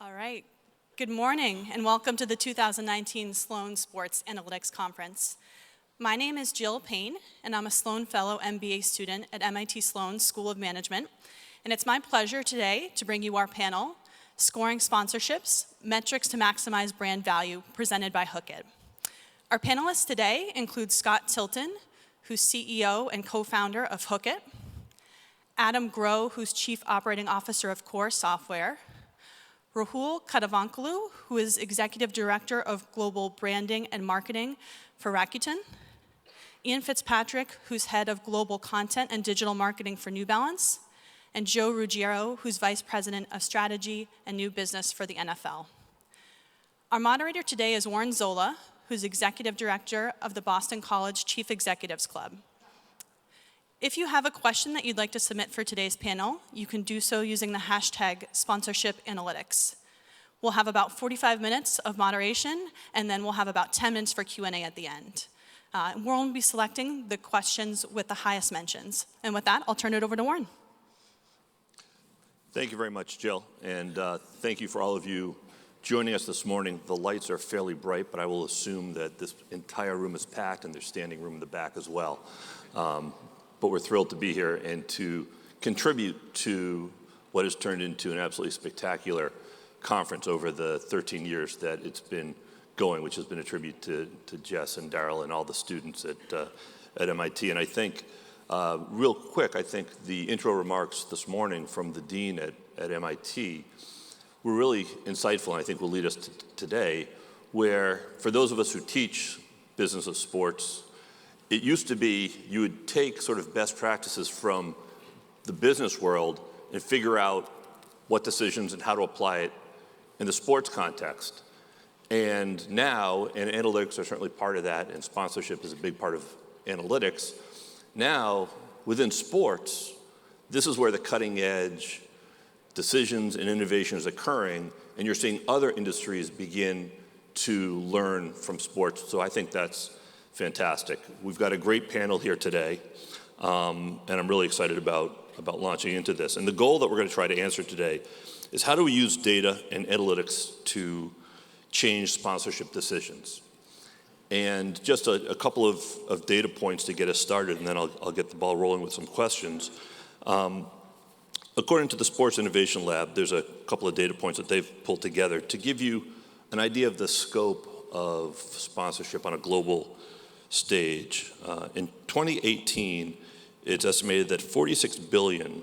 All right. Good morning and welcome to the 2019 Sloan Sports Analytics Conference. My name is Jill Payne and I'm a Sloan Fellow MBA student at MIT Sloan School of Management. And it's my pleasure today to bring you our panel, Scoring Sponsorships, Metrics to Maximize Brand Value, presented by Hookit. Our panelists today include Scott Tilton, who's CEO and co-founder of Hookit, Adam Groh, who's Chief Operating Officer of Core Software, Rahul Kadavankulu, who is Executive Director of Global Branding and Marketing for Rakuten, Ian Fitzpatrick, who's Head of Global Content and Digital Marketing for New Balance, and Joe Ruggiero, who's Vice President of Strategy and New Business for the NFL. Our moderator today is Warren Zola, who's Executive Director of the Boston College Chief Executives Club. If you have a question that you'd like to submit for today's panel, you can do so using the hashtag #SponsorshipAnalytics. We'll have about 45 minutes of moderation, and then we'll have about 10 minutes for Q&A at the end. We'll be selecting the questions with the highest mentions. And with that, I'll turn it over to Warren. Thank you very much, Jill, and thank you for all of you joining us this morning. The lights are fairly bright, but I will assume that this entire room is packed and there's standing room in the back as well. But we're thrilled to be here and to contribute to what has turned into an absolutely spectacular conference over the 13 years that it's been going, which has been a tribute to Jess and Daryl and all the students at MIT. And I think, real quick, I think the intro remarks this morning from the dean at MIT were really insightful, and I think will lead us to today, where for those of us who teach business of sports, it used to be you would take sort of best practices from the business world and figure out what decisions and how to apply it in the sports context. And now, and analytics are certainly part of that, and sponsorship is a big part of analytics. Now, within sports, this is where the cutting edge decisions and innovation is occurring, and you're seeing other industries begin to learn from sports. So I think that's fantastic. We've got a great panel here today, and I'm really excited about launching into this. And the goal that we're going to try to answer today is how do we use data and analytics to change sponsorship decisions? And just a couple of data points to get us started, and then I'll get the ball rolling with some questions. According to the Sports Innovation Lab, there's a couple of data points that they've pulled together to give you an idea of the scope of sponsorship on a global stage. In 2018, it's estimated that $46 billion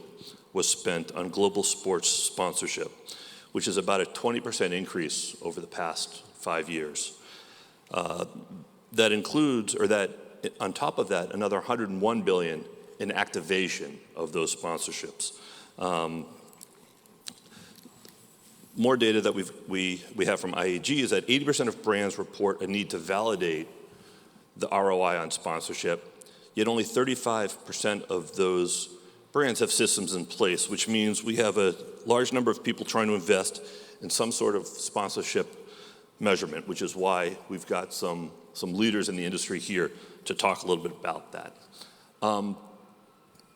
was spent on global sports sponsorship, which is about a 20% increase over the past 5 years. That includes, or that on top of that, another $101 billion in activation of those sponsorships. More data that we have from IAG is that 80% of brands report a need to validate the ROI on sponsorship, yet only 35% of those brands have systems in place, which means we have a large number of people trying to invest in some sort of sponsorship measurement, which is why we've got some leaders in the industry here to talk a little bit about that.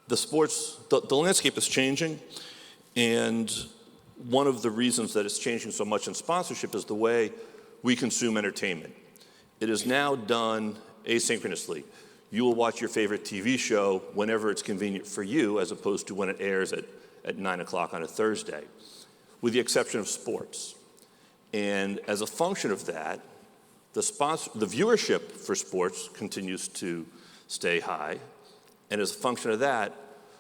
The landscape is changing, and one of the reasons that it's changing so much in sponsorship is the way we consume entertainment. It is now done asynchronously. You will watch your favorite TV show whenever it's convenient for you, as opposed to when it airs at 9 o'clock on a Thursday, with the exception of sports. And as a function of that, the viewership for sports continues to stay high. And as a function of that,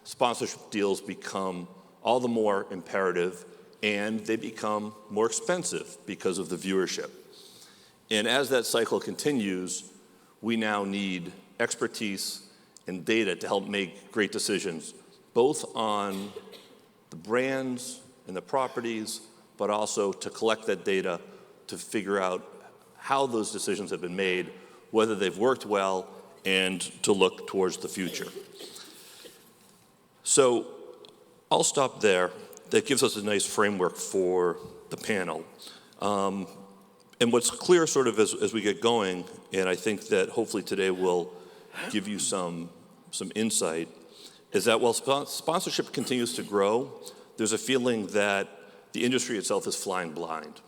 sponsorship deals become all the more imperative, and they become more expensive because of the viewership. And as that cycle continues, we now need expertise and data to help make great decisions, both on the brands and the properties, but also to collect that data to figure out how those decisions have been made, whether they've worked well, and to look towards the future. So I'll stop there. That gives us a nice framework for the panel. And what's clear sort of as we get going, and I think that hopefully today will give you some insight, is that while sponsorship continues to grow, there's a feeling that the industry itself is flying blind.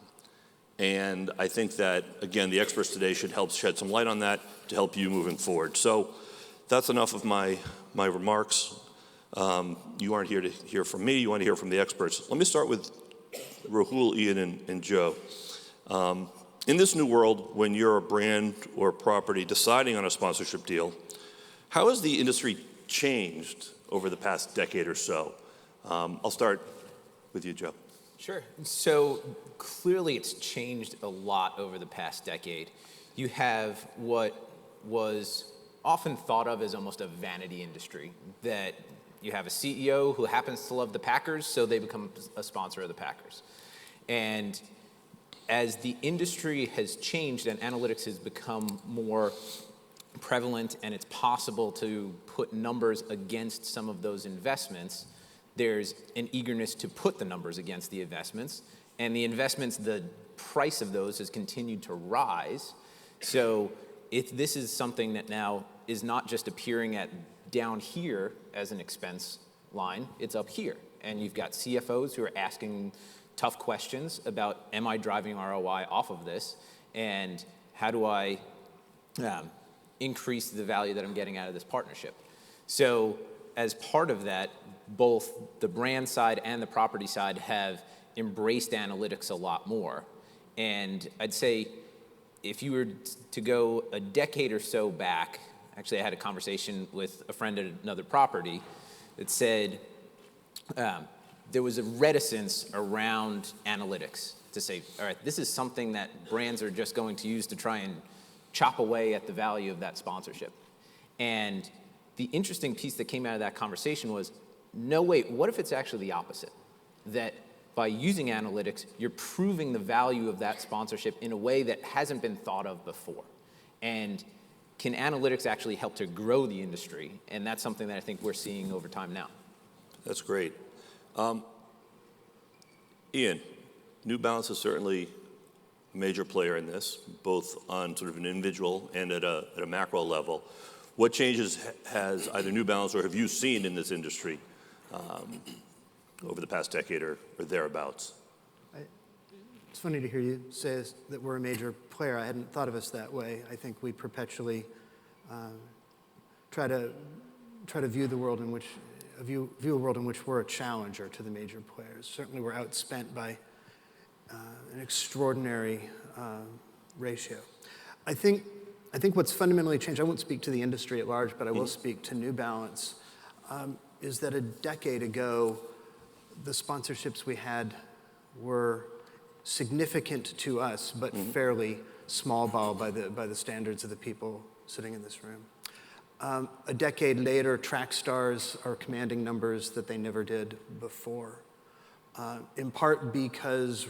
And I think that, again, the experts today should help shed some light on that to help you moving forward. So that's enough of my remarks. You aren't here to hear from me, you want to hear from the experts. Let me start with Rahul, Ian, and Joe. In this new world, when you're a brand or a property deciding on a sponsorship deal, how has the industry changed over the past decade or so? I'll start with you, Joe. Sure. So clearly it's changed a lot over the past decade. You have what was often thought of as almost a vanity industry, that you have a CEO who happens to love the Packers, so they become a sponsor of the Packers. And as the industry has changed and analytics has become more prevalent and it's possible to put numbers against some of those investments, there's an eagerness to put the numbers against the investments. And the investments, the price of those has continued to rise. So this is something that now is not just appearing down here as an expense line, it's up here. And you've got CFOs who are asking tough questions about, am I driving ROI off of this? And how do I increase the value that I'm getting out of this partnership? So as part of that, both the brand side and the property side have embraced analytics a lot more. And I'd say if you were to go a decade or so back, actually I had a conversation with a friend at another property that said there was a reticence around analytics to say, all right, this is something that brands are just going to use to try and chop away at the value of that sponsorship. And the interesting piece that came out of that conversation was, no, wait, what if it's actually the opposite? That by using analytics, you're proving the value of that sponsorship in a way that hasn't been thought of before. And can analytics actually help to grow the industry? And that's something that I think we're seeing over time now. That's great. Ian, New Balance is certainly a major player in this, both on sort of an individual and at a macro level. What changes has either New Balance or have you seen in this industry over the past decade or thereabouts? It's funny to hear you say that we're a major player. I hadn't thought of us that way. I think we perpetually try to view the world in which view a world in which we're a challenger to the major players. Certainly, we're outspent by an extraordinary ratio. I think what's fundamentally changed. I won't speak to the industry at large, but I will speak to New Balance. Is that a decade ago, the sponsorships we had were significant to us, but fairly small ball by the standards of the people sitting in this room. A decade later, track stars are commanding numbers that they never did before, in part because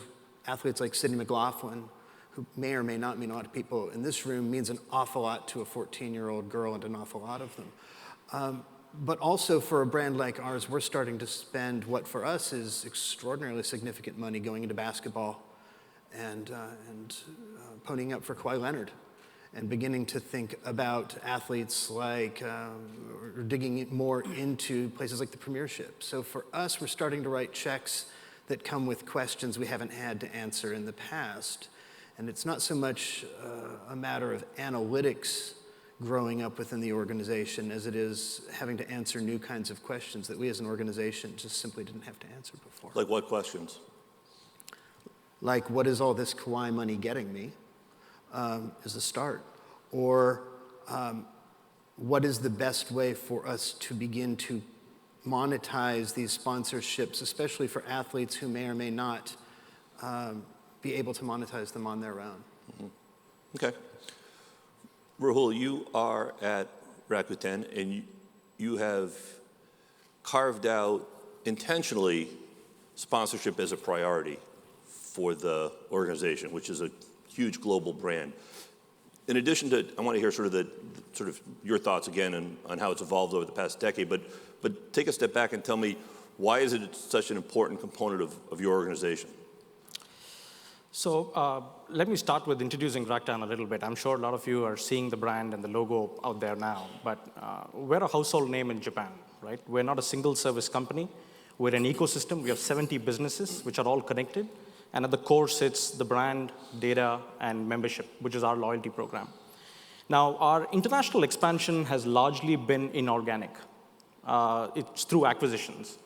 athletes like Sydney McLaughlin, who may or may not mean a lot of people in this room, means an awful lot to a 14-year-old girl and an awful lot of them. But also for a brand like ours, we're starting to spend what for us is extraordinarily significant money going into basketball and ponying up for Kawhi Leonard and beginning to think about athletes like, or digging more into places like the Premiership. So for us, we're starting to write checks that come with questions we haven't had to answer in the past. And it's not so much a matter of analytics growing up within the organization as it is having to answer new kinds of questions that we as an organization just simply didn't have to answer before. Like what questions? Like, what is all this Kawhi money getting me is a start? Or what is the best way for us to begin to monetize these sponsorships, especially for athletes who may or may not be able to monetize them on their own? Okay. Rahul, you are at Rakuten, and you have carved out intentionally sponsorship as a priority for the organization, which is a huge global brand. In addition to, I want to hear sort of your thoughts again on how it's evolved over the past decade, but take a step back and tell me, why is it such an important component of your organization? So let me start with introducing Rakuten a little bit. I'm sure a lot of you are seeing the brand and the logo out there now, but we're a household name in Japan, right? We're not a single service company. We're an ecosystem. We have 70 businesses, which are all connected. And at the core sits the brand, data, and membership, which is our loyalty program. Now, our international expansion has largely been inorganic. It's through acquisitions.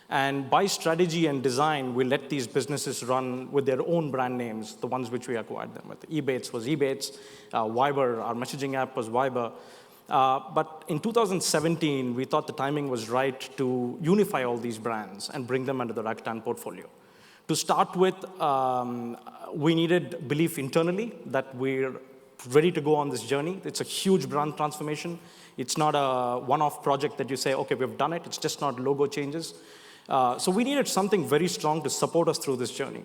And by strategy and design, we let these businesses run with their own brand names, the ones which we acquired them with. Ebates was Ebates. Viber, our messaging app, was Viber. But in 2017, we thought the timing was right to unify all these brands and bring them under the Rakuten portfolio. To start with, we needed belief internally that we're ready to go on this journey. It's a huge brand transformation. It's not a one-off project that you say, OK, we've done it. It's just not logo changes. So we needed something very strong to support us through this journey.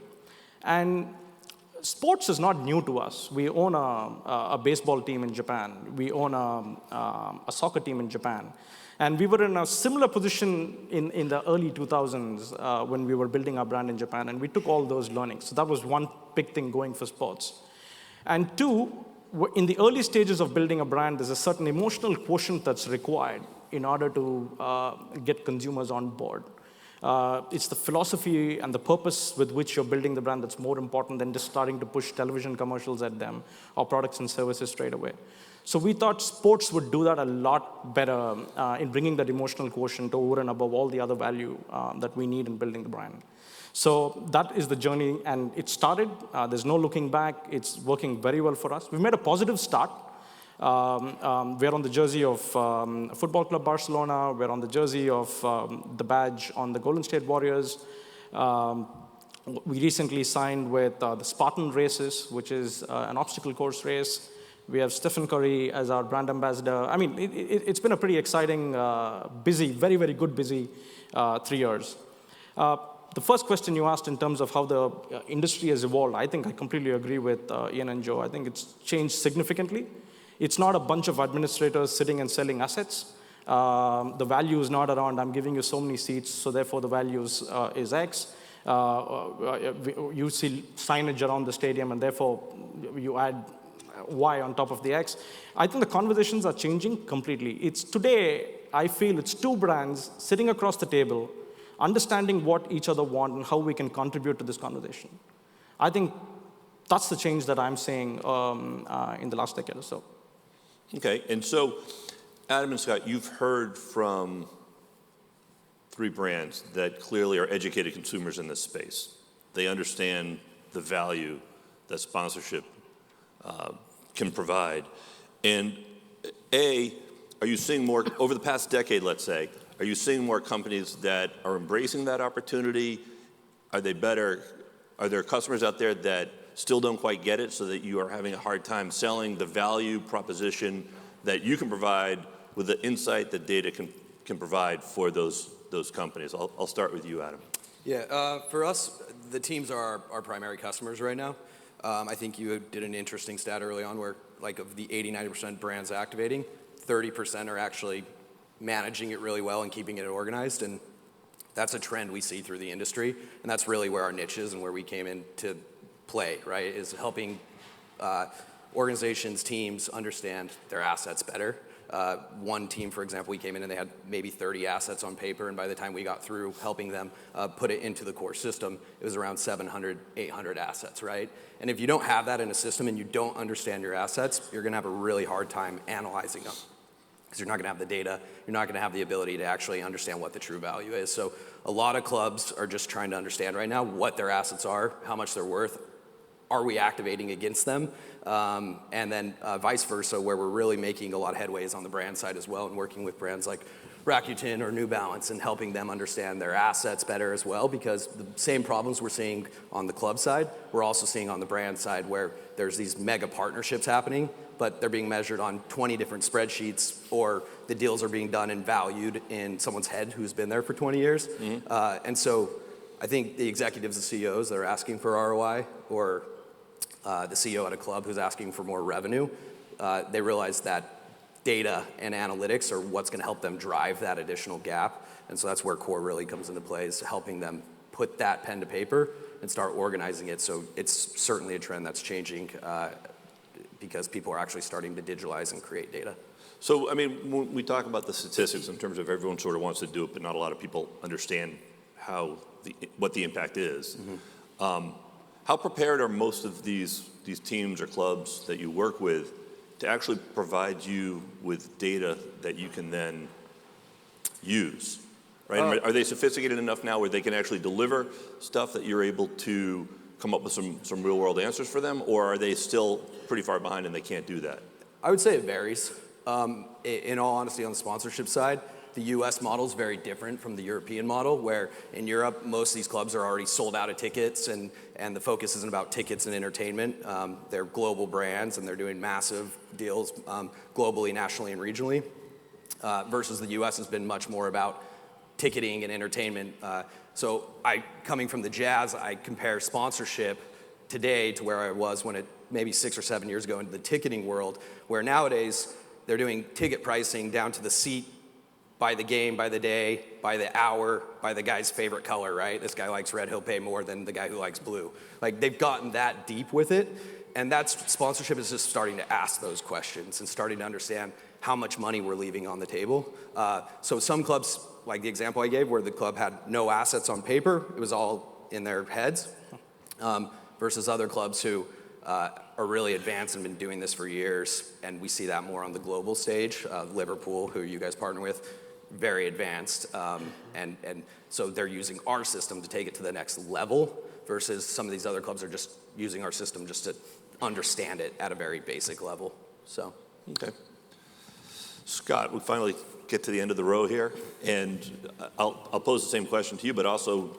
And sports is not new to us. We own a baseball team in Japan. We own a soccer team in Japan. And we were in a similar position in the early 2000s when we were building our brand in Japan. And we took all those learnings. So that was one big thing going for sports. And two, in the early stages of building a brand, there's a certain emotional quotient that's required in order to get consumers on board. It's the philosophy and the purpose with which you're building the brand that's more important than just starting to push television commercials at them or products and services straight away. So we thought sports would do that a lot better in bringing that emotional quotient over and above all the other value that we need in building the brand. So that is the journey, and it started. There's no looking back. It's working very well for us. We've made a positive start. We're on the jersey of Football Club Barcelona. We're on the jersey of the badge on the Golden State Warriors. We recently signed with the Spartan Races, which is an obstacle course race. We have Stephen Curry as our brand ambassador. I mean, it's been a pretty exciting, busy, very, very good, busy 3 years. The first question you asked in terms of how the industry has evolved, I think I completely agree with Ian and Joe. I think it's changed significantly. It's not a bunch of administrators sitting and selling assets. The value is not around, I'm giving you so many seats, so therefore the value is X. You see signage around the stadium, and therefore you add Y on top of the X. I think the conversations are changing completely. It's today, I feel it's two brands sitting across the table, understanding what each other want and how we can contribute to this conversation. I think that's the change that I'm seeing in the last decade or so. Okay, and so Adam and Scott, you've heard from three brands that clearly are educated consumers in this space. They understand the value that sponsorship can provide. And A, are you seeing more, over the past decade, let's say, are you seeing more companies that are embracing that opportunity? Are they better? Are there customers out there that still don't quite get it, so that you are having a hard time selling the value proposition that you can provide with the insight that data can provide for those companies? I'll start with you, Adam. Yeah, for us, the teams are our primary customers right now. I think you did an interesting stat early on where, like, of the 80-90% brands activating, 30% are actually managing it really well and keeping it organized. And that's a trend we see through the industry. And that's really where our niche is and where we came in to play, right, is helping organizations, teams understand their assets better. One team, for example, we came in and they had maybe 30 assets on paper, and by the time we got through helping them put it into the core system, it was around 700, 800 assets, right? And if you don't have that in a system and you don't understand your assets, you're gonna have a really hard time analyzing them, because you're not gonna have the data, you're not gonna have the ability to actually understand what the true value is. So a lot of clubs are just trying to understand right now what their assets are, how much they're worth, are we activating against them? And then vice versa, where we're really making a lot of headways on the brand side as well, and working with brands like Rakuten or New Balance and helping them understand their assets better as well, because the same problems we're seeing on the club side, we're also seeing on the brand side, where there's these mega partnerships happening, but they're being measured on 20 different spreadsheets, or the deals are being done and valued in someone's head who's been there for 20 years. Mm-hmm. And so I think the executives and CEOs that are asking for ROI, or the CEO at a club who's asking for more revenue, they realize that data and analytics are what's going to help them drive that additional gap. And so that's where Core really comes into play, is helping them put that pen to paper and start organizing it. So it's certainly a trend that's changing because people are actually starting to digitalize and create data. So, I mean, when we talk about the statistics in terms of everyone sort of wants to do it, but not a lot of people understand what the impact is. How prepared are most of these teams or clubs that you work with to actually provide you with data that you can then use? Right? Are they sophisticated enough now where they can actually deliver stuff that you're able to come up with some real world answers for them, or are they still pretty far behind and they can't do that? I would say it varies. In all honesty, on the sponsorship side, the US model is very different from the European model, where in Europe, most of these clubs are already sold out of tickets, and the focus isn't about tickets and entertainment. They're global brands, and they're doing massive deals globally, nationally, and regionally, versus the US has been much more about ticketing and entertainment. So coming from the Jazz, I compare sponsorship today to where I was when maybe 6 or 7 years ago into the ticketing world, where nowadays they're doing ticket pricing down to the seat, by the game, by the day, by the hour, by the guy's favorite color, right? This guy likes red, he'll pay more than the guy who likes blue. Like, they've gotten that deep with it, and sponsorship is just starting to ask those questions and starting to understand how much money we're leaving on the table. So some clubs, like the example I gave, where the club had no assets on paper, it was all in their heads, versus other clubs who are really advanced and been doing this for years, and we see that more on the global stage. Liverpool, who you guys partner with, very advanced, and so they're using our system to take it to the next level, versus some of these other clubs are just using our system just to understand it at a very basic level. So, okay. Scott, we finally get to the end of the row here, and I'll pose the same question to you, but also,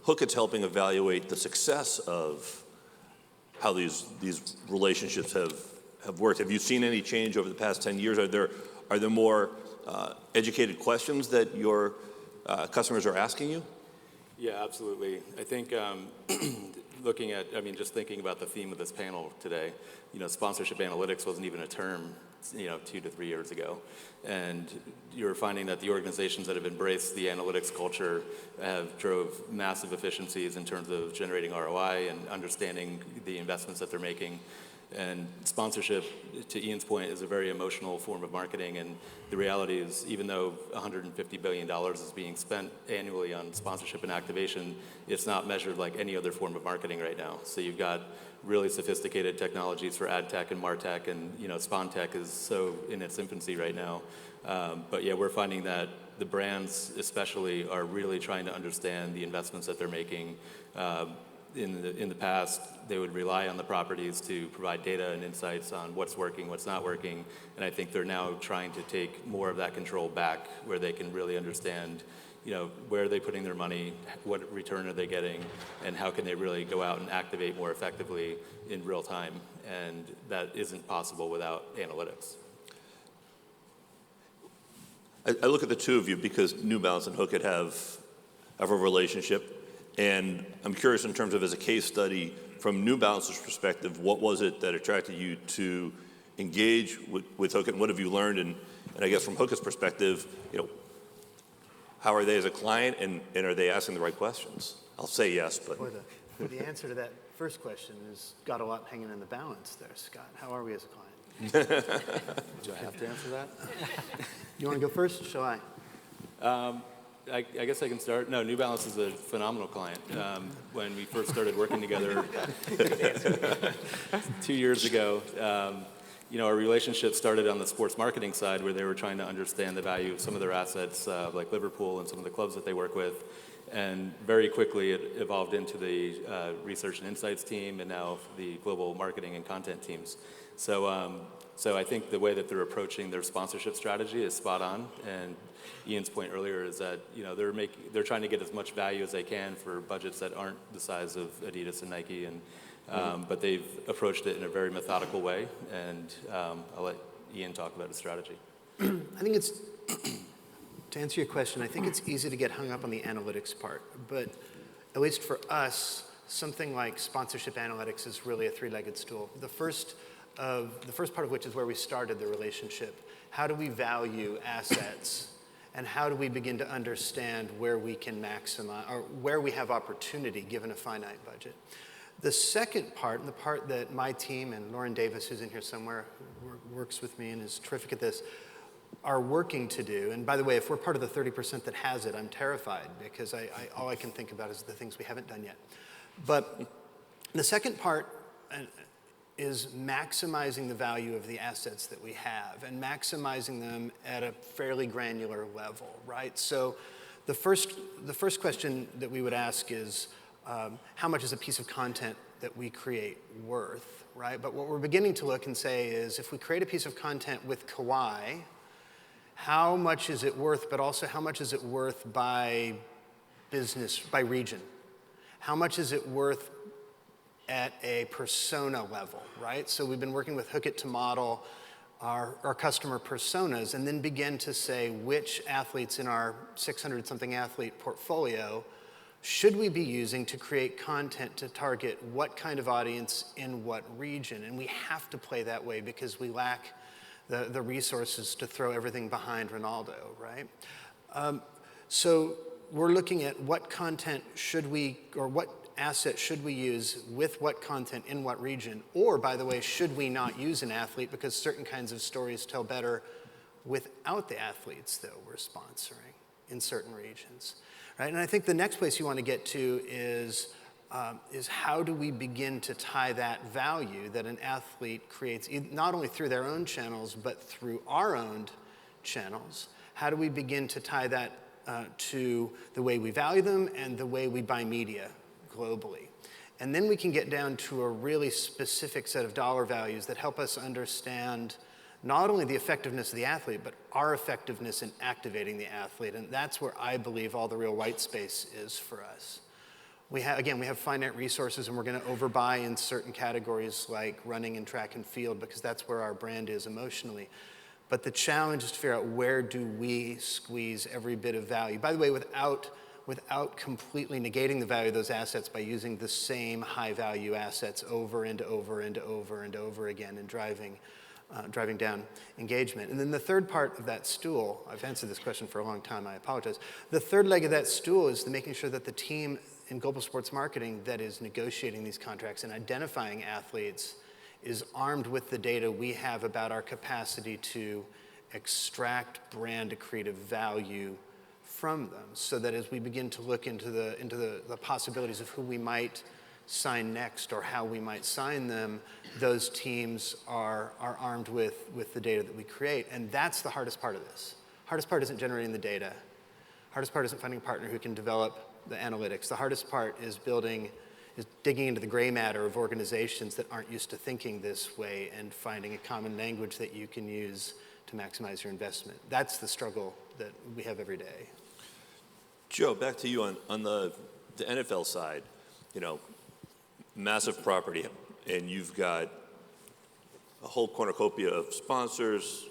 Hookit's helping evaluate the success of how these relationships have worked. Have you seen any change over the past 10 years? Are there more educated questions that your customers are asking you? Yeah, absolutely. I think just thinking about the theme of this panel today, sponsorship analytics wasn't even a term, 2 to 3 years ago. And you're finding that the organizations that have embraced the analytics culture have drove massive efficiencies in terms of generating ROI and understanding the investments that they're making. And sponsorship, to Ian's point, is a very emotional form of marketing. And the reality is, even though $150 billion is being spent annually on sponsorship and activation, it's not measured like any other form of marketing right now. So you've got really sophisticated technologies for ad tech and martech, and SponTech is so in its infancy right now. But yeah, we're finding that the brands especially are really trying to understand the investments that they're making. In the past, they would rely on the properties to provide data and insights on what's working, what's not working, and I think they're now trying to take more of that control back, where they can really understand, where are they putting their money, what return are they getting, and how can they really go out and activate more effectively in real time, and that isn't possible without analytics. I look at the two of you because New Balance and Hookit have a relationship. And I'm curious, in terms of, as a case study, from New Balance's perspective, what was it that attracted you to engage with Hookit, and what have you learned? And I guess from Hookit's perspective, how are they as a client, and are they asking the right questions? I'll say yes, but... Boy, the answer to that first question has got a lot hanging in the balance there, Scott. How are we as a client? Do I have to answer that? You want to go first? Shall I? I guess I can start. No, New Balance is a phenomenal client. When we first started working together 2 years ago, our relationship started on the sports marketing side, where they were trying to understand the value of some of their assets, like Liverpool and some of the clubs that they work with. And very quickly, it evolved into the research and insights team, and now the global marketing and content teams. So I think the way that they're approaching their sponsorship strategy is spot on. And Ian's point earlier is that they're trying to get as much value as they can for budgets that aren't the size of Adidas and Nike, and but they've approached it in a very methodical way. And I'll let Ian talk about his strategy. I think to answer your question, I think it's easy to get hung up on the analytics part, but at least for us, something like sponsorship analytics is really a three-legged stool. The first part of which is where we started the relationship. How do we value assets, and how do we begin to understand where we can maximize, or where we have opportunity given a finite budget? The second part, and the part that my team and Lauren Davis, who's in here somewhere, who works with me and is terrific at this, are working to do, and by the way, if we're part of the 30% that has it, I'm terrified because all I can think about is the things we haven't done yet. But the second part is maximizing the value of the assets that we have and maximizing them at a fairly granular level, right? So the first question that we would ask is, how much is a piece of content that we create worth, right? But what we're beginning to look and say is, if we create a piece of content with Kauai, how much is it worth, but also how much is it worth by business, by region? How much is it worth at a persona level, right? So we've been working with Hook It to model our customer personas and then begin to say which athletes in our 600-something athlete portfolio should we be using to create content to target what kind of audience in what region? And we have to play that way because we lack the resources to throw everything behind Ronaldo, right? So we're looking at what content should we, or what asset should we use with what content in what region? Or, by the way, should we not use an athlete because certain kinds of stories tell better without the athletes that we're sponsoring in certain regions, right? And I think the next place you want to get to is how do we begin to tie that value that an athlete creates, not only through their own channels, but through our own channels? How do we begin to tie that to the way we value them and the way we buy media globally? And then we can get down to a really specific set of dollar values that help us understand not only the effectiveness of the athlete, but our effectiveness in activating the athlete. And that's where I believe all the real white space is for us. We have finite resources, and we're going to overbuy in certain categories like running and track and field because that's where our brand is emotionally. But the challenge is to figure out where do we squeeze every bit of value. By the way, without completely negating the value of those assets by using the same high-value assets over and over and over and over again and driving down engagement. And then the third part of that stool, I've answered this question for a long time, I apologize. The third leg of that stool is making sure that the team in global sports marketing that is negotiating these contracts and identifying athletes is armed with the data we have about our capacity to extract brand accretive value from them, so that as we begin to look into the possibilities of who we might sign next or how we might sign them, those teams are armed with the data that we create. And that's the hardest part of this. Hardest part isn't generating the data. Hardest part isn't finding a partner who can develop the analytics. The hardest part is digging into the gray matter of organizations that aren't used to thinking this way and finding a common language that you can use to maximize your investment. That's the struggle that we have every day. Joe, back to you on the NFL side. Massive property, and you've got a whole cornucopia of sponsors,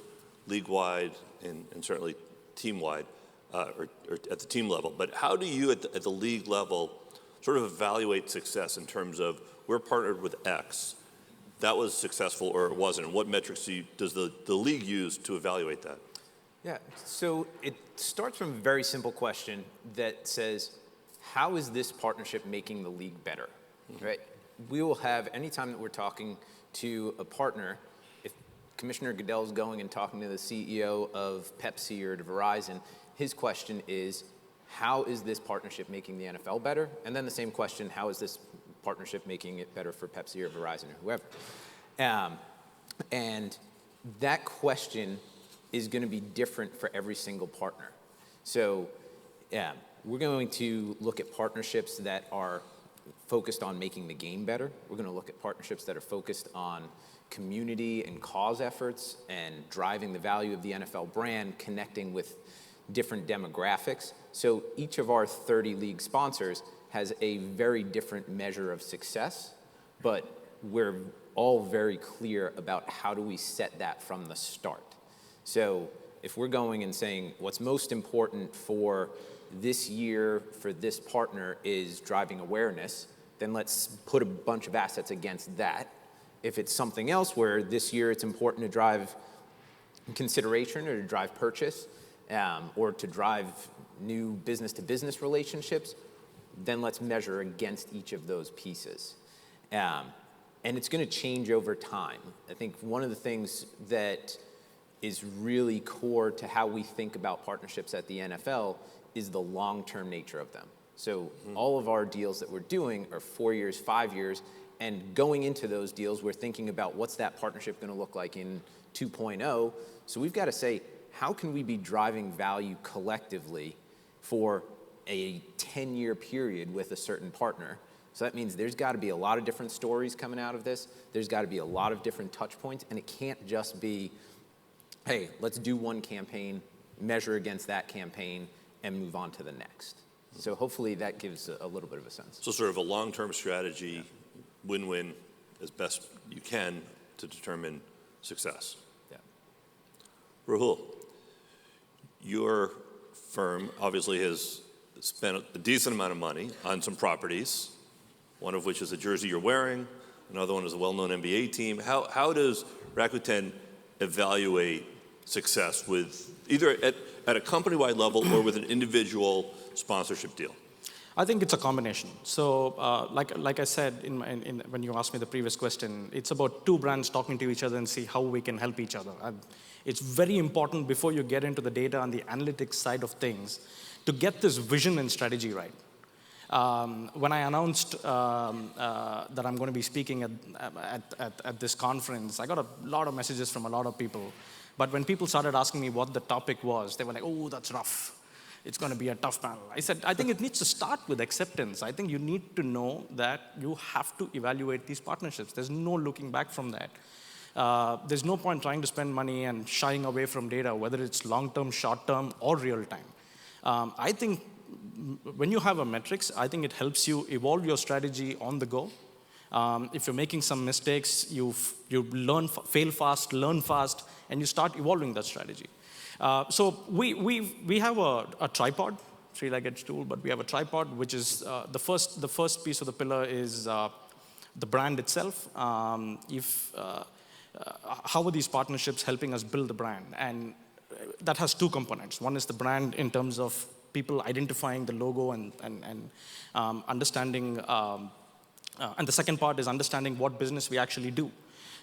league-wide and certainly team-wide, or at the team level. But how do you, at the league level, sort of evaluate success in terms of, we're partnered with X, that was successful or it wasn't? And what metrics does the league use to evaluate that? Yeah, so it starts from a very simple question that says, how is this partnership making the league better, right? We will have, anytime that we're talking to a partner, if Commissioner Goodell's going and talking to the CEO of Pepsi or to Verizon, his question is, how is this partnership making the NFL better? And then the same question, how is this partnership making it better for Pepsi or Verizon or whoever? And that question is going to be different for every single partner. So we're going to look at partnerships that are focused on making the game better. We're going to look at partnerships that are focused on community and cause efforts and driving the value of the NFL brand, connecting with different demographics. So each of our 30 league sponsors has a very different measure of success, but we're all very clear about how do we set that from the start. So if we're going and saying what's most important for this year for this partner is driving awareness, then let's put a bunch of assets against that. If it's something else where this year it's important to drive consideration or to drive purchase or to drive new business-to-business relationships, then let's measure against each of those pieces. And it's going to change over time. I think one of the things that is really core to how we think about partnerships at the NFL is the long-term nature of them. So all of our deals that we're doing are 4 years, 5 years, and going into those deals, we're thinking about what's that partnership going to look like in 2.0. So we've got to say, how can we be driving value collectively for a 10-year period with a certain partner? So that means there's got to be a lot of different stories coming out of this. There's got to be a lot of different touch points, and it can't just be, hey, let's do one campaign, measure against that campaign, and move on to the next. So hopefully that gives a little bit of a sense. So sort of a long-term strategy, win-win as best you can to determine success. Yeah. Rahul, your firm obviously has spent a decent amount of money on some properties, one of which is a jersey you're wearing, another one is a well-known NBA team. How does Rakuten evaluate success with either at a company-wide level or with an individual sponsorship deal? I think it's a combination. So like I said when you asked me the previous question, it's about two brands talking to each other and see how we can help each other. And it's very important before you get into the data and the analytics side of things to get this vision and strategy right. When I announced that I'm going to be speaking at this conference, I got a lot of messages from a lot of people. But when people started asking me what the topic was, they were like, oh, that's rough. It's going to be a tough panel. I said, I think it needs to start with acceptance. I think you need to know that you have to evaluate these partnerships. There's no looking back from that. There's no point trying to spend money and shying away from data, whether it's long-term, short-term, or real-time. I think when you have a metrics, I think it helps you evolve your strategy on the go. If you're making some mistakes, you learn, fail fast, learn fast, and you start evolving that strategy. So we have a tripod, three-legged stool, but we have a tripod, which is the first piece of the pillar is the brand itself. How are these partnerships helping us build the brand? And that has two components. One is the brand in terms of people identifying the logo and understanding, and the second part is understanding what business we actually do.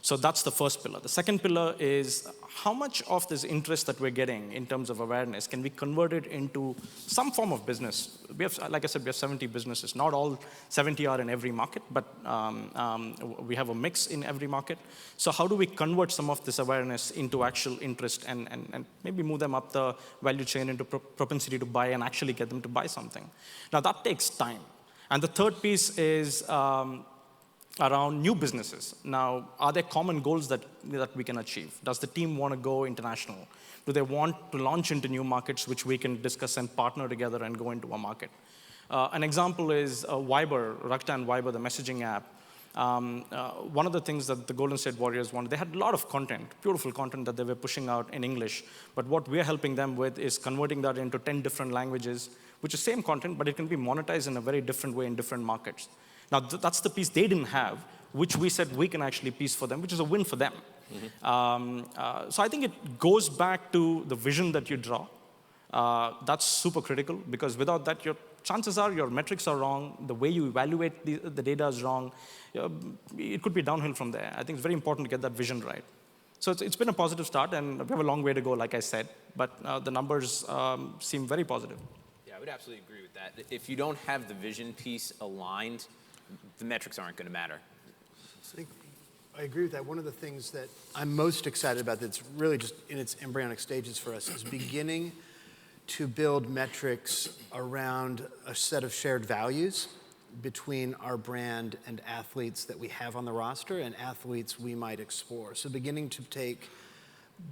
So that's the first pillar. The second pillar is how much of this interest that we're getting in terms of awareness can we convert it into some form of business? We have, like I said, we have 70 businesses. Not all 70 are in every market, but we have a mix in every market. So how do we convert some of this awareness into actual interest and maybe move them up the value chain into propensity to buy and actually get them to buy something? Now that takes time. And the third piece is around new businesses. Now, are there common goals that we can achieve? Does the team want to go international? Do they want to launch into new markets which we can discuss and partner together and go into a market? An example is Viber, Rakuten Viber, the messaging app. One of the things that the Golden State Warriors wanted, they had a lot of content, beautiful content that they were pushing out in English. But what we're helping them with is converting that into 10 different languages, which is same content, but it can be monetized in a very different way in different markets. Now, that's the piece they didn't have, which we said we can actually piece for them, which is a win for them. So I think it goes back to the vision that you draw. That's super critical, because without that, your chances are your metrics are wrong, the way you evaluate the data is wrong. It could be downhill from there. I think it's very important to get that vision right. So it's been a positive start, and we have a long way to go, like I said, but the numbers seem very positive. Yeah, I would absolutely agree with that. If you don't have the vision piece aligned, the metrics aren't going to matter. I agree with that. One of the things that I'm most excited about that's really just in its embryonic stages for us is beginning to build metrics around a set of shared values between our brand and athletes that we have on the roster and athletes we might explore. So beginning to take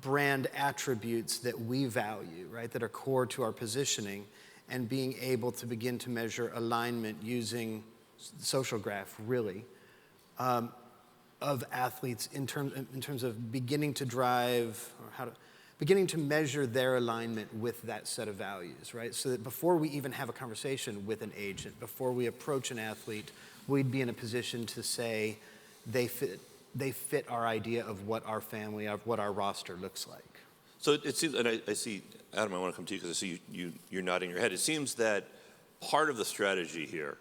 brand attributes that we value, right, that are core to our positioning, and being able to begin to measure alignment using social graph, really, of athletes in terms of beginning to drive, or beginning to measure their alignment with that set of values, right? So that before we even have a conversation with an agent, before we approach an athlete, we'd be in a position to say they fit our idea of what our family, of what our roster looks like. So it seems, and I see, Adam, I want to come to you because I see you're nodding your head. It seems that part of the strategy here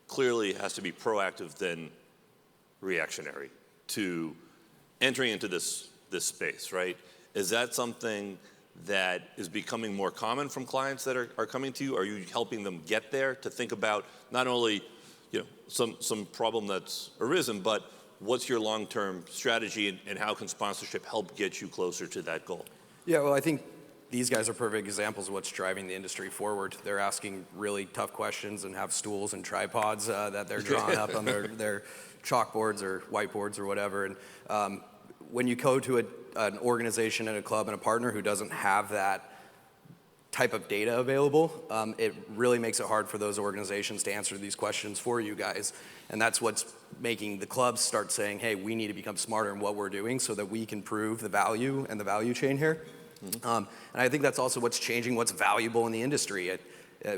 clearly has to be proactive than reactionary to entering into this space, right? Is that something that is becoming more common from clients that are coming to you? Are you helping them get there to think about not only some problem that's arisen, but what's your long-term strategy and how can sponsorship help get you closer to that goal? Yeah, well, I think these guys are perfect examples of what's driving the industry forward. They're asking really tough questions and have stools and tripods that they're drawing up on their chalkboards or whiteboards or whatever. And when you go to an organization and a club and a partner who doesn't have that type of data available, it really makes it hard for those organizations to answer these questions for you guys. And that's what's making the clubs start saying, hey, we need to become smarter in what we're doing so that we can prove the value and the value chain here. And I think that's also what's changing what's valuable in the industry.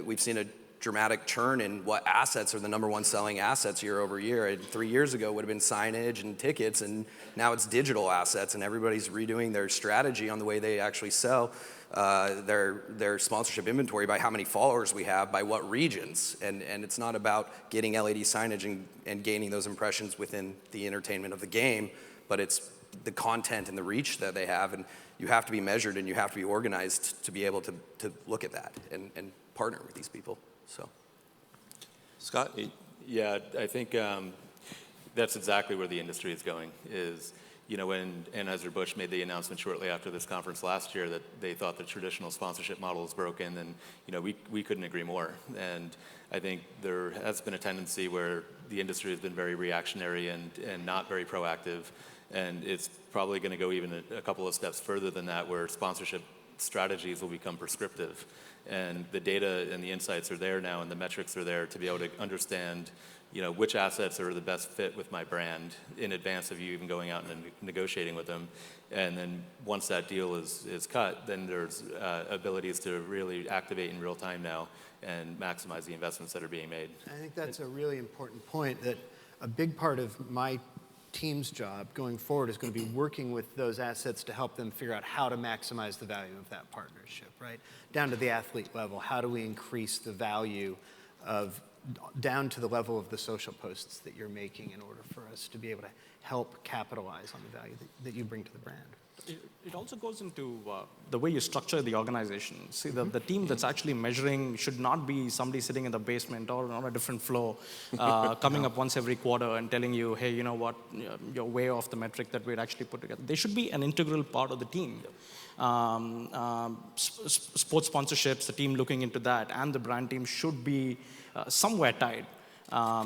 We've seen a dramatic churn in what assets are the number one selling assets year over year. 3 years ago would have been signage and tickets, and now it's digital assets, and everybody's redoing their strategy on the way they actually sell their sponsorship inventory by how many followers we have, by what regions. And it's not about getting LED signage and gaining those impressions within the entertainment of the game, but it's the content and the reach that they have. And you have to be measured and you have to be organized to be able to look at that and partner with these people. So, Scott? Yeah, I think that's exactly where the industry is going. Is when Anheuser-Busch made the announcement shortly after this conference last year that they thought the traditional sponsorship model is broken, and we couldn't agree more. And I think there has been a tendency where the industry has been very reactionary and not very proactive, and it's probably going to go even a couple of steps further than that, where sponsorship strategies will become prescriptive. And the data and the insights are there now, and the metrics are there to be able to understand, which assets are the best fit with my brand in advance of you even going out and negotiating with them. And then once that deal is cut, then there's abilities to really activate in real time now and maximize the investments that are being made. I think that's a really important point, that a big part of my team's job going forward is going to be working with those assets to help them figure out how to maximize the value of that partnership, right? Down to the athlete level, how do we increase the value of, down to the level of the social posts that you're making in order for us to be able to help capitalize on the value that you bring to the brand. It also goes into the way you structure the organization. See, the team that's actually measuring should not be somebody sitting in the basement or on a different floor, coming up once every quarter and telling you, hey, you know what, you're way off the metric that we'd actually put together. They should be an integral part of the team. Sports sponsorships, the team looking into that, and the brand team should be somewhere tied.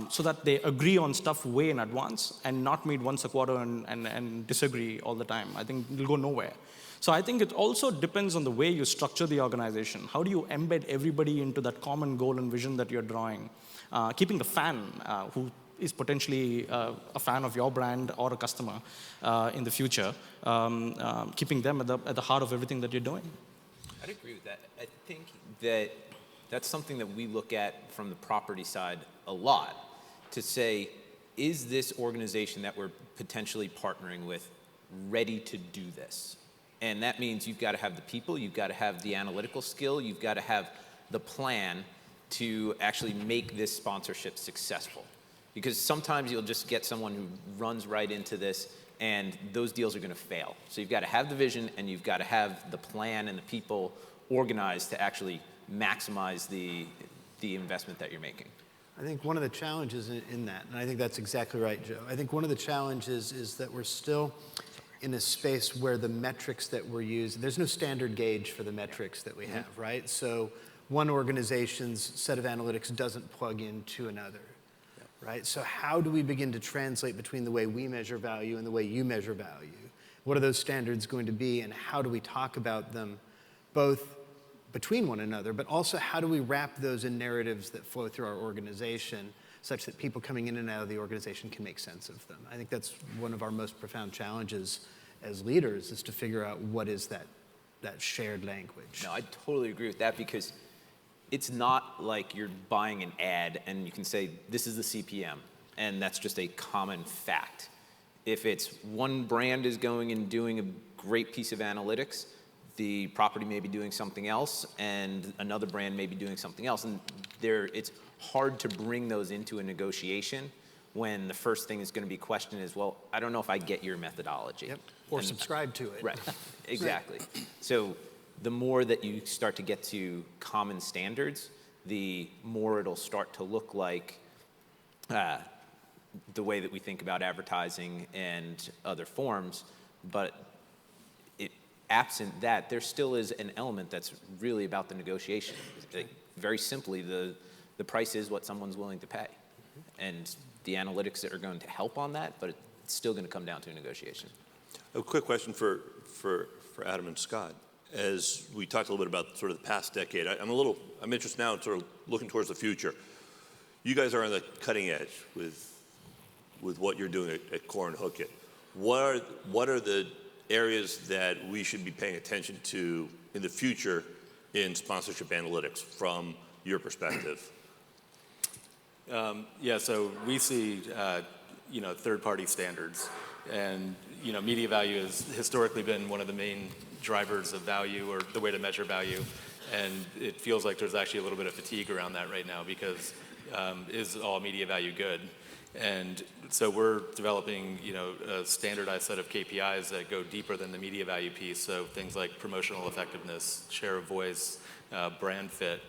So that they agree on stuff way in advance and not meet once a quarter and disagree all the time. I think it'll go nowhere. So I think it also depends on the way you structure the organization. How do you embed everybody into that common goal and vision that you're drawing? Keeping the fan, who is potentially a fan of your brand or a customer in the future, keeping them at the heart of everything that you're doing. I'd agree with that. I think that's something that we look at from the property side a lot, to say, is this organization that we're potentially partnering with ready to do this? And that means you've got to have the people, you've got to have the analytical skill, you've got to have the plan to actually make this sponsorship successful. Because sometimes you'll just get someone who runs right into this and those deals are going to fail. So you've got to have the vision and you've got to have the plan and the people organized to actually maximize the investment that you're making. I think one of the challenges in that, and I think that's exactly right, Joe, I think one of the challenges is that we're still in a space where the metrics that we're using, there's no standard gauge for the metrics that we have, right? So one organization's set of analytics doesn't plug into another, right? So how do we begin to translate between the way we measure value and the way you measure value? What are those standards going to be, and how do we talk about them both between one another, but also how do we wrap those in narratives that flow through our organization such that people coming in and out of the organization can make sense of them? I think that's one of our most profound challenges as leaders, is to figure out what is that shared language. No, I totally agree with that, because it's not like you're buying an ad and you can say, this is the CPM, and that's just a common fact. If it's one brand is going and doing a great piece of analytics, the property may be doing something else, and another brand may be doing something else. And it's hard to bring those into a negotiation when the first thing is going to be questioned is, well, I don't know if I get your methodology. Yep. Or And- subscribe to it. Right, exactly. So the more that you start to get to common standards, the more it'll start to look like the way that we think about advertising and other forms. But absent that, there still is an element that's really about the negotiation. Very simply, the price is what someone's willing to pay. And the analytics that are going to help on that, but it's still going to come down to a negotiation. A quick question for Adam and Scott. As we talked a little bit about sort of the past decade, I'm interested now in sort of looking towards the future. You guys are on the cutting edge with what you're doing at Core and Hook It. What are the areas that we should be paying attention to in the future in sponsorship analytics from your perspective? Yeah, so we see, third-party standards, and media value has historically been one of the main drivers of value, or the way to measure value, and it feels like there's actually a little bit of fatigue around that right now, because is all media value good? And so we're developing, a standardized set of KPIs that go deeper than the media value piece. So things like promotional effectiveness, share of voice, brand fit,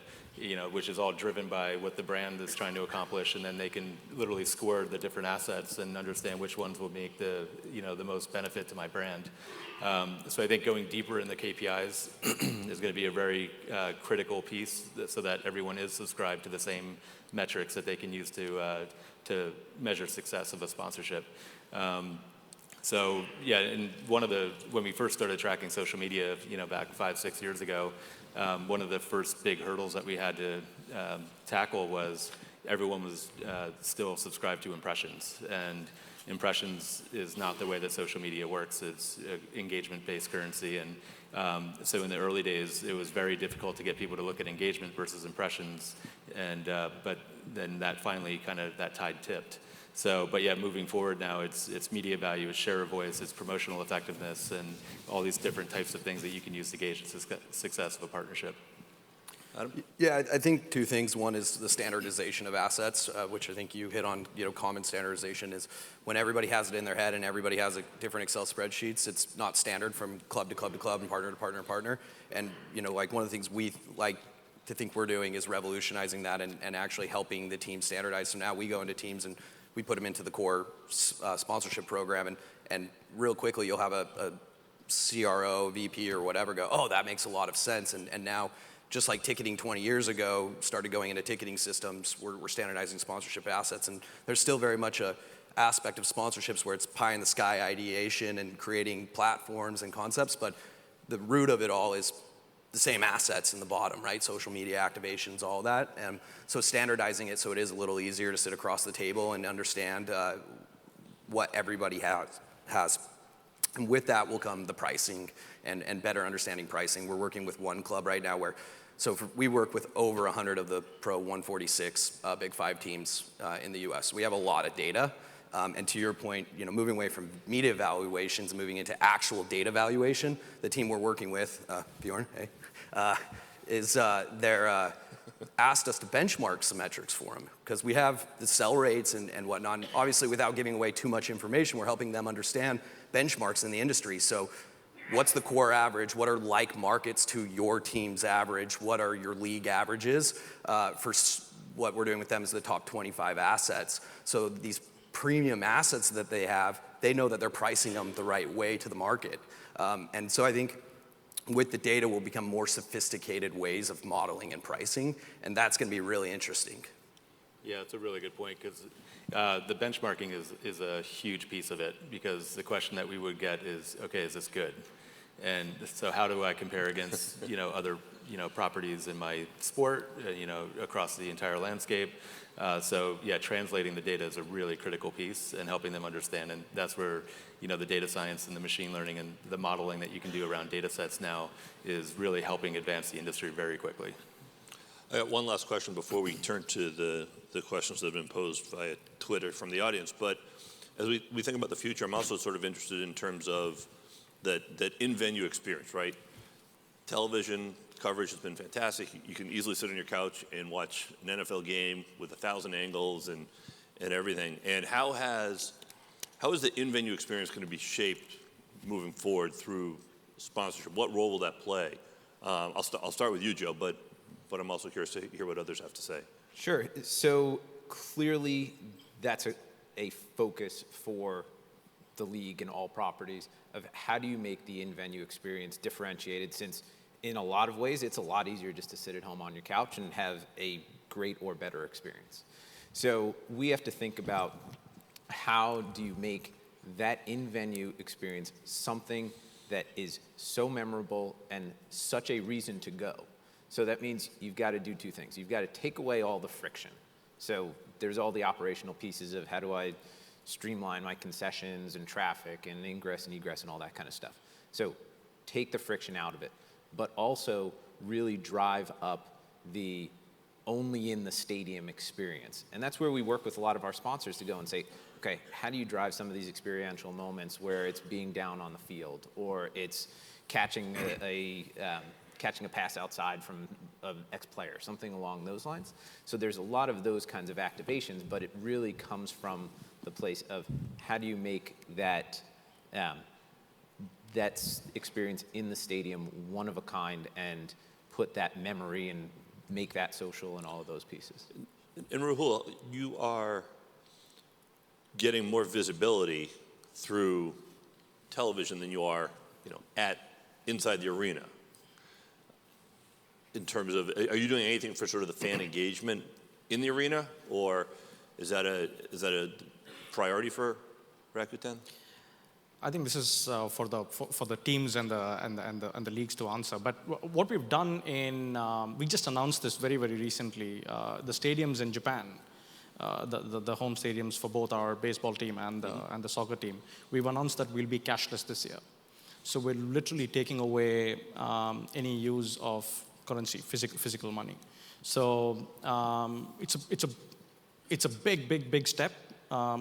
which is all driven by what the brand is trying to accomplish, and then they can literally score the different assets and understand which ones will make the most benefit to my brand. So I think going deeper in the KPIs is going to be a very critical piece, so that everyone is subscribed to the same metrics that they can use to measure success of a sponsorship. So yeah, and when we first started tracking social media, back 5-6 years ago, one of the first big hurdles that we had to tackle was everyone was still subscribed to impressions, and impressions is not the way that social media works. It's engagement-based currency, and so in the early days, it was very difficult to get people to look at engagement versus impressions, and but then that finally that tide tipped. So, but yeah, moving forward now, it's media value, it's share of voice, it's promotional effectiveness, and all these different types of things that you can use to gauge the success of a partnership. Adam? Yeah, I think two things. One is the standardization of assets, which I think you hit on. Common standardization is when everybody has it in their head and everybody has different Excel spreadsheets. It's not standard from club to club to club and partner to partner to partner. And like one of the things we like to think we're doing is revolutionizing that and actually helping the team standardize. So now we go into teams and we put them into the core sponsorship program, and real quickly you'll have a CRO, VP, or whatever go, oh, that makes a lot of sense. And now, just like ticketing 20 years ago started going into ticketing systems, we're standardizing sponsorship assets, and there's still very much a aspect of sponsorships where it's pie in the sky ideation and creating platforms and concepts, but the root of it all is the same assets in the bottom, right? Social media activations, all that. And so standardizing it so it is a little easier to sit across the table and understand what everybody has. And with that will come the pricing and better understanding pricing. We're working with one club right now we work with over 100 of the Pro 146 Big Five teams in the US. We have a lot of data. And to your point, moving away from media valuations and moving into actual data valuation, the team we're working with, Bjorn, hey, they're asked us to benchmark some metrics for them, because we have the sell rates and whatnot. And obviously, without giving away too much information, we're helping them understand benchmarks in the industry. So what's the core average? What are like markets to your team's average? What are your league averages? For what we're doing with them is the top 25 assets. So these premium assets that they have, they know that they're pricing them the right way to the market. And so I think with the data will become more sophisticated ways of modeling and pricing, and that's going to be really interesting. Yeah, it's a really good point, because the benchmarking is a huge piece of it, because the question that we would get is, okay, is this good? And so how do I compare against other properties in my sport, across the entire landscape? So yeah, translating the data is a really critical piece, and helping them understand, and that's where the data science and the machine learning and the modeling that you can do around data sets now is really helping advance the industry very quickly. I got one last question before we turn to the questions that have been posed via Twitter from the audience. But as we think about the future, I'm also sort of interested in terms of that in-venue experience, right? Television coverage has been fantastic. You can easily sit on your couch and watch an NFL game with 1,000 angles and everything. And how is the in-venue experience going to be shaped moving forward through sponsorship? What role will that play? I'll start with you, Joe, but I'm also curious to hear what others have to say. Sure. So clearly, that's a focus for the league and all properties of how do you make the in-venue experience differentiated, since in a lot of ways, it's a lot easier just to sit at home on your couch and have a great or better experience. So we have to think about how do you make that in-venue experience something that is so memorable and such a reason to go. So that means you've got to do two things. You've got to take away all the friction. So there's all the operational pieces of how do I streamline my concessions and traffic and ingress and egress and all that kind of stuff. So take the friction out of it, but also really drive up the only in the stadium experience. And that's where we work with a lot of our sponsors to go and say, okay, how do you drive some of these experiential moments where it's being down on the field or it's catching a pass outside from an ex-player, something along those lines. So there's a lot of those kinds of activations, but it really comes from the place of how do you make that experience in the stadium one of a kind and put that memory and make that social and all of those pieces. And Rahul, you are getting more visibility through television than you are, inside the arena. In terms of, are you doing anything for sort of the fan engagement in the arena, or is that a priority for Rakuten? I think this is for the teams and the leagues to answer. But what we've done we just announced this very, very recently. The stadiums in Japan, the home stadiums for both our baseball team and the soccer team, we've announced that we'll be cashless this year. So we're literally taking away any use of currency, physical money. So it's a big step,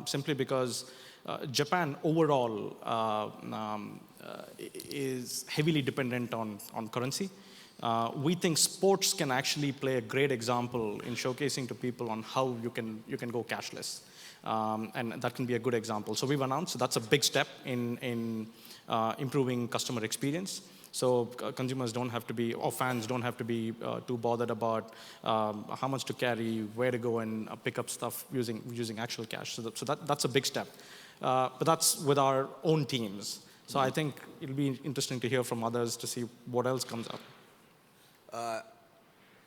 simply because Japan overall is heavily dependent on currency. We think sports can actually play a great example in showcasing to people on how you can go cashless, and that can be a good example. So we've announced that's a big step in improving customer experience. So consumers don't have to be, or fans don't have to be too bothered about how much to carry, where to go and pick up stuff using actual cash. So that's a big step. But that's with our own teams. So I think it'll be interesting to hear from others to see what else comes up.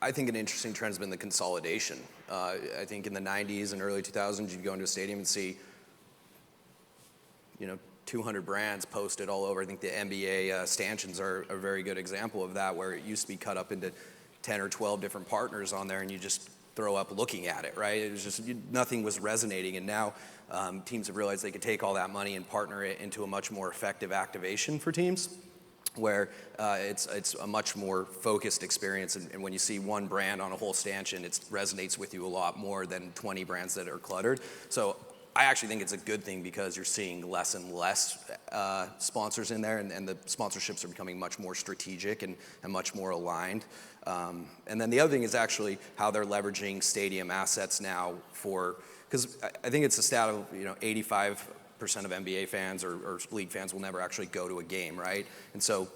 I think an interesting trend has been the consolidation. I think in the 90s and early 2000s, you'd go into a stadium and see, 200 brands posted all over. I think the NBA stanchions are a very good example of that, where it used to be cut up into 10 or 12 different partners on there, and you just throw up looking at it, right? It was just, nothing was resonating, and now teams have realized they could take all that money and partner it into a much more effective activation for teams, where it's a much more focused experience, and when you see one brand on a whole stanchion, it resonates with you a lot more than 20 brands that are cluttered. So I actually think it's a good thing, because you're seeing less and less sponsors in there, and the sponsorships are becoming much more strategic and much more aligned. And then the other thing is actually how they're leveraging stadium assets now because I think it's a stat of 85% of NBA fans or league fans will never actually go to a game, right? And so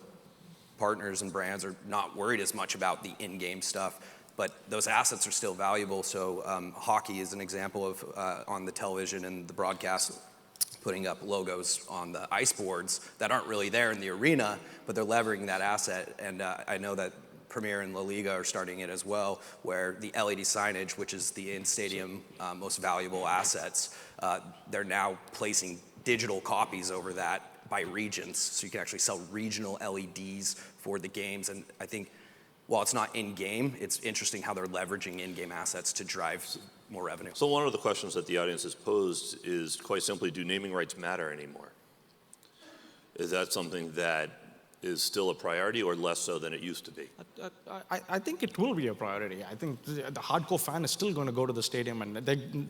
partners and brands are not worried as much about the in-game stuff, but those assets are still valuable. So hockey is an example of on the television and the broadcast putting up logos on the ice boards that aren't really there in the arena, but they're leveraging that asset. And I know that Premier and La Liga are starting it as well, where the LED signage, which is the in-stadium most valuable assets, they're now placing digital copies over that by regions. So you can actually sell regional LEDs for the games. And I think while it's not in-game, it's interesting how they're leveraging in-game assets to drive more revenue. So one of the questions that the audience has posed is quite simply, do naming rights matter anymore? Is that something that is still a priority, or less so than it used to be? I think it will be a priority. I think the hardcore fan is still going to go to the stadium, and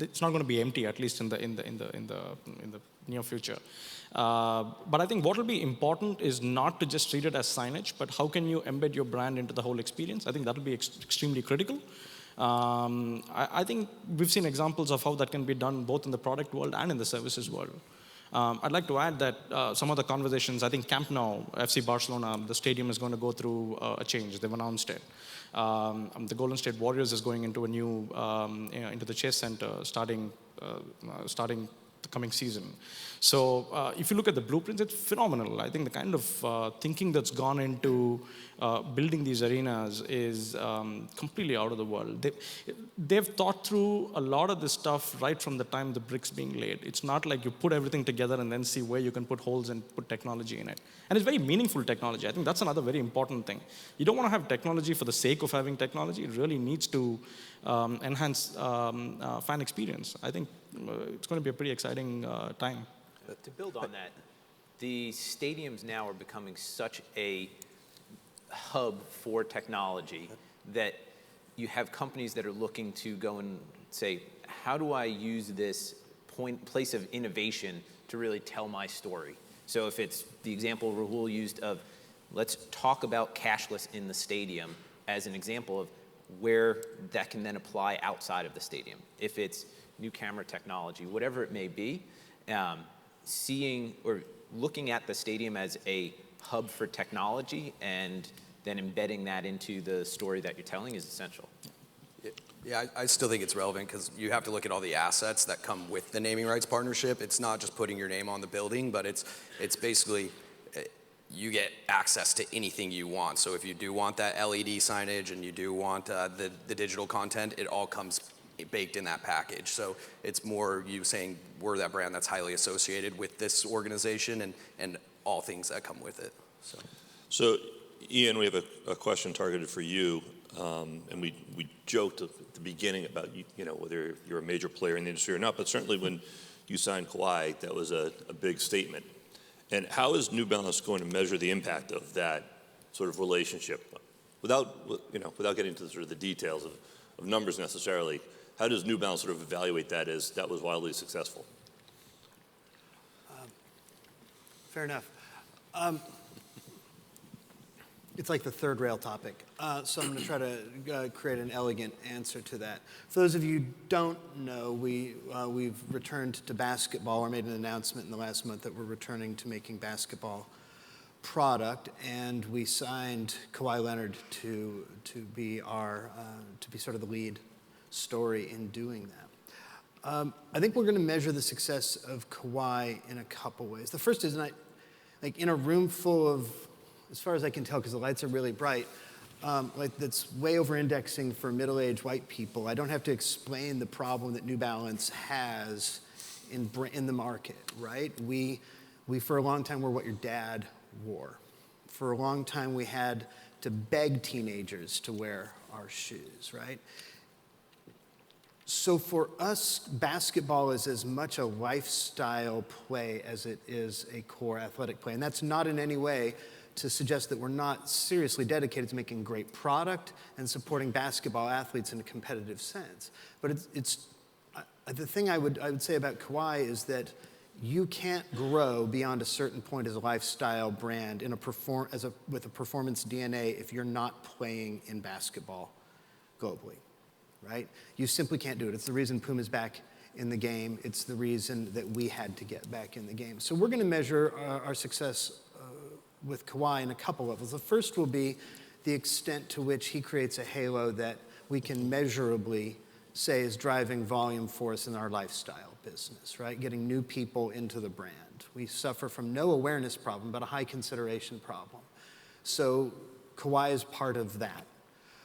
it's not going to be empty, at least in the near future. But I think what will be important is not to just treat it as signage, but how can you embed your brand into the whole experience? I think that will be extremely critical. I think we've seen examples of how that can be done both in the product world and in the services world. I'd like to add that some of the conversations, I think Camp Nou, FC Barcelona, the stadium is going to go through a change. They've announced it. The Golden State Warriors is going into a new, into the Chase Center starting the coming season. So if you look at the blueprints, it's phenomenal. I think the kind of thinking that's gone into building these arenas is completely out of the world. They've thought through a lot of this stuff right from the time the bricks being laid. It's not like you put everything together and then see where you can put holes and put technology in it. And it's very meaningful technology. I think that's another very important thing. You don't want to have technology for the sake of having technology. It really needs to enhance fan experience. I think it's going to be a pretty exciting time. To build on that, the stadiums now are becoming such a hub for technology that you have companies that are looking to go and say, how do I use this place of innovation to really tell my story? So if it's the example Rahul used of, let's talk about cashless in the stadium as an example of where that can then apply outside of the stadium. If it's new camera technology, whatever it may be, seeing or looking at the stadium as a hub for technology and then embedding that into the story that you're telling is essential. Yeah, I still think it's relevant because you have to look at all the assets that come with the naming rights partnership. It's not just putting your name on the building, but it's basically you get access to anything you want. So if you do want that LED signage and you do want the digital content, it all comes baked in that package. So it's more you saying we're that brand that's highly associated with this organization and all things that come with it. So Ian, we have a question targeted for you. And we joked at the beginning about whether you're a major player in the industry or not, but certainly when you signed Kawhi, that was a big statement. And how is New Balance going to measure the impact of that sort of relationship? Without getting into sort of the details of numbers necessarily, how does New Balance sort of evaluate that as that was wildly successful? Fair enough. It's like the third rail topic. So I'm going to try to create an elegant answer to that. For those of you who don't know, we've returned to basketball, or made an announcement in the last month that we're returning to making basketball product, and we signed Kawhi Leonard to be sort of the lead story in doing that. I think we're going to measure the success of Kawhi in a couple ways. The first is, like in a room full of, as far as I can tell, because the lights are really bright, that's way over-indexing for middle-aged white people. I don't have to explain the problem that New Balance has in the market, right? We for a long time were what your dad wore. For a long time we had to beg teenagers to wear our shoes, right? So for us, basketball is as much a lifestyle play as it is a core athletic play. And that's not in any way to suggest that we're not seriously dedicated to making great product and supporting basketball athletes in a competitive sense. But it's the thing I would say about Kawhi is that you can't grow beyond a certain point as a lifestyle brand with a performance DNA if you're not playing in basketball globally, right? You simply can't do it. It's the reason Puma's back in the game. It's the reason that we had to get back in the game. So we're going to measure our success with Kawhi in a couple levels. The first will be the extent to which he creates a halo that we can measurably say is driving volume for us in our lifestyle business, right? Getting new people into the brand. We suffer from no awareness problem, but a high consideration problem. So Kawhi is part of that.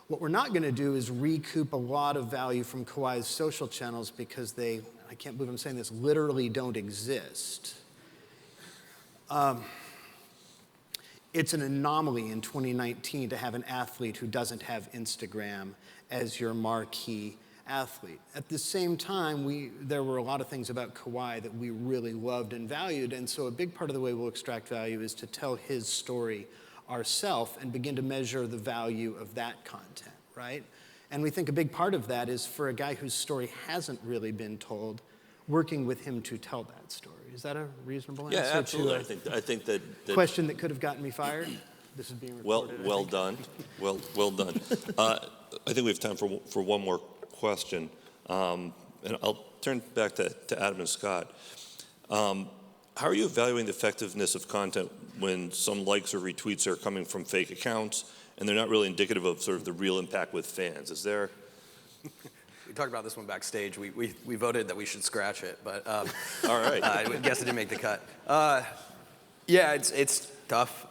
What we're not going to do is recoup a lot of value from Kawhi's social channels because they, I can't believe I'm saying this, literally don't exist. It's an anomaly in 2019 to have an athlete who doesn't have Instagram as your marquee athlete. At the same time, there were a lot of things about Kawhi that we really loved and valued, and so a big part of the way we'll extract value is to tell his story ourselves and begin to measure the value of that content, right? And we think a big part of that is for a guy whose story hasn't really been told, working with him to tell that story. Is that a reasonable answer? Yeah, absolutely. To I think that question that could have gotten me fired? This is being recorded. Well done. Well done. I think we have time for one more question. And I'll turn back to Adam and Scott. How are you evaluating the effectiveness of content when some likes or retweets are coming from fake accounts and they're not really indicative of sort of the real impact with fans? Is there... We talked about this one backstage. We voted that we should scratch it, but All right. I guess it didn't make the cut. Yeah, it's tough.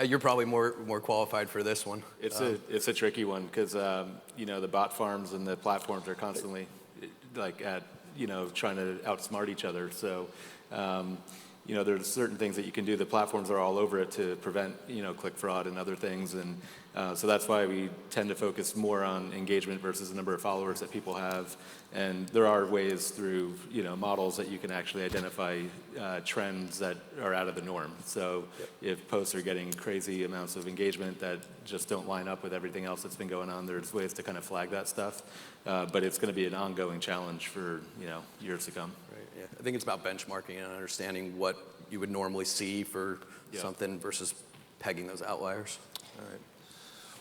You're probably more qualified for this one. It's a tricky one because the bot farms and the platforms are constantly trying to outsmart each other. So there's certain things that you can do. The platforms are all over it to prevent click fraud and other things, and so that's why we tend to focus more on engagement versus the number of followers that people have. And there are ways through models that you can actually identify trends that are out of the norm. So if posts are getting crazy amounts of engagement that just don't line up with everything else that's been going on, there's ways to kind of flag that stuff. But it's going to be an ongoing challenge for years to come. Right. Yeah. I think it's about benchmarking and understanding what you would normally see for something versus pegging those outliers. All right.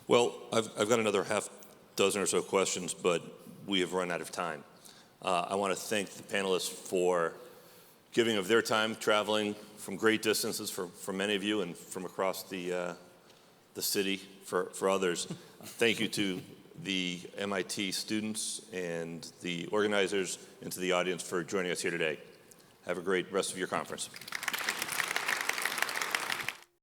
Well, I've got another half dozen or so questions, but we have run out of time. I want to thank the panelists for giving of their time, traveling from great distances for many of you and from across the city for others. Thank you to the MIT students and the organizers and to the audience for joining us here today. Have a great rest of your conference.